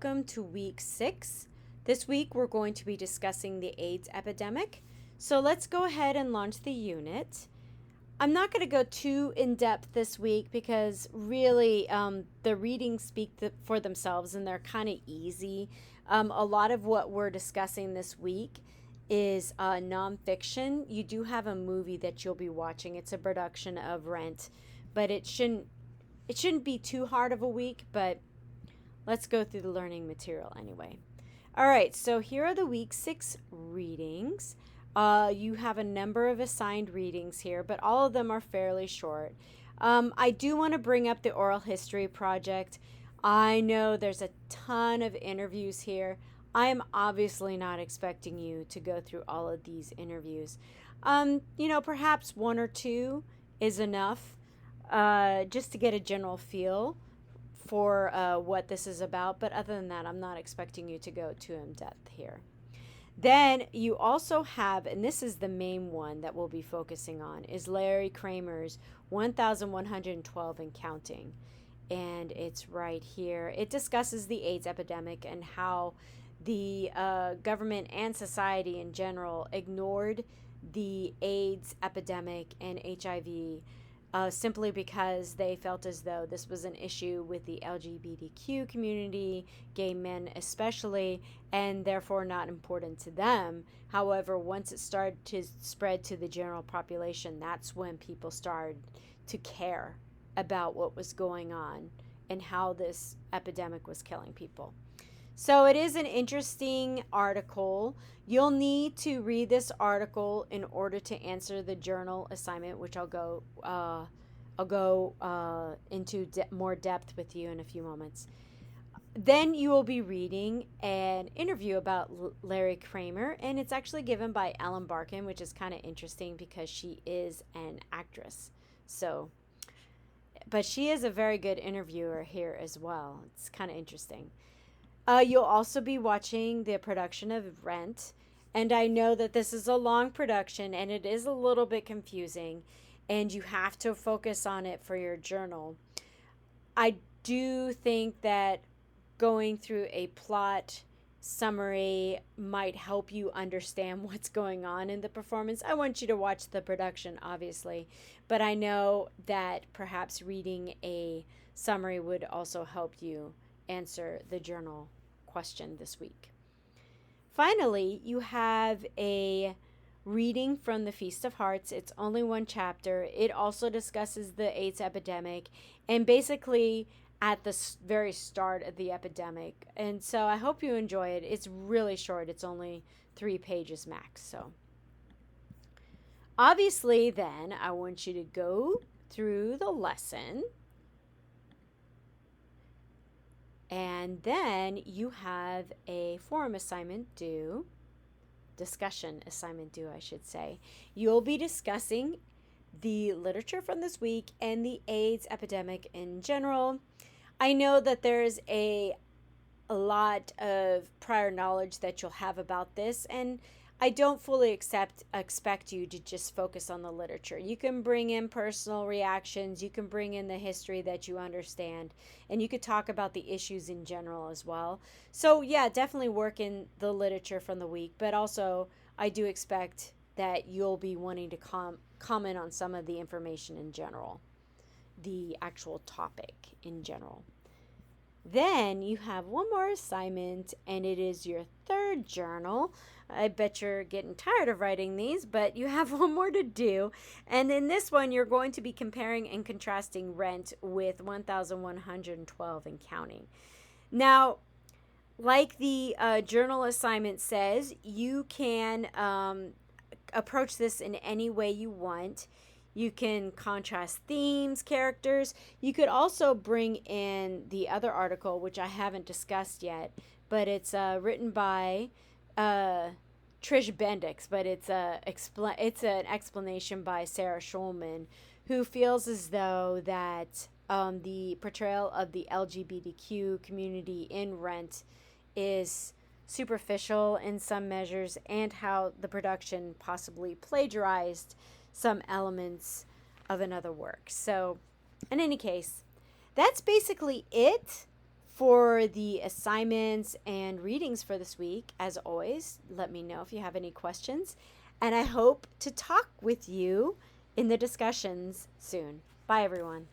welcome to week 6. This week we're going to be discussing the AIDS epidemic. So let's go ahead and launch the unit. I'm not going to go too in depth this week because really the readings speak for themselves and they're kind of easy. A lot of what we're discussing this week is nonfiction. You do have a movie that you'll be watching. It's a production of Rent, but it shouldn't be too hard of a week, but let's go through the learning material anyway. All right, so here are the week 6 readings. You have a number of assigned readings here, but all of them are fairly short. I do want to bring up the oral history project. I know there's a ton of interviews here. I am obviously not expecting you to go through all of these interviews. Perhaps 1 or 2 is enough just to get a general feel for what this is about. But other than that, I'm not expecting you to go too in depth here. Then you also have, and this is the main one that we'll be focusing on, is Larry Kramer's 1112 and Counting. And it's right here. It discusses the AIDS epidemic and how the government and society in general ignored the AIDS epidemic and HIV simply because they felt as though this was an issue with the LGBTQ community, gay men especially, and therefore not important to them. However, once it started to spread to the general population, that's when people started to care about what was going on and how this epidemic was killing people. So it is an interesting article. You'll need to read this article in order to answer the journal assignment, which I'll go into more depth with you in a few moments. Then you will be reading an interview about Larry Kramer, and it's actually given by Ellen Barkin, which is kind of interesting because she is an actress. But she is a very good interviewer here as well. It's kind of interesting. You'll also be watching the production of Rent, and I know that this is a long production and it is a little bit confusing, and you have to focus on it for your journal. I do think that going through a plot summary might help you understand what's going on in the performance. I want you to watch the production, obviously, but I know that perhaps reading a summary would also help you answer the journal question this week. Finally, you have a reading from the Feast of Hearts. It's only 1 chapter. It also discusses the AIDS epidemic and basically at the very start of the epidemic. And so I hope you enjoy it. It's really short. It's only 3 pages max. So obviously then I want you to go through the lesson. And then you have a forum assignment due, discussion assignment due, I should say. You'll be discussing the literature from this week and the AIDS epidemic in general. I know that there's a lot of prior knowledge that you'll have about this, and I don't fully expect you to just focus on the literature. You can bring in personal reactions, you can bring in the history that you understand, and you could talk about the issues in general as well. So yeah, definitely work in the literature from the week, but also I do expect that you'll be wanting to comment on some of the information in general, the actual topic in general. Then you have one more assignment, and it is your 3rd journal. I bet you're getting tired of writing these, but you have one more to do. And in this one, you're going to be comparing and contrasting Rent with 1112 and Counting. Now, like the journal assignment says, you can approach this in any way you want. You can contrast themes, characters. You could also bring in the other article, which I haven't discussed yet, but it's written by Trish Bendix, but it's an explanation by Sarah Schulman, who feels as though that the portrayal of the LGBTQ community in Rent is superficial in some measures, and how the production possibly plagiarized some elements of another work. So in any case, that's basically it For the assignments and readings for this week, as always, let me know if you have any questions. And I hope to talk with you in the discussions soon. Bye, everyone.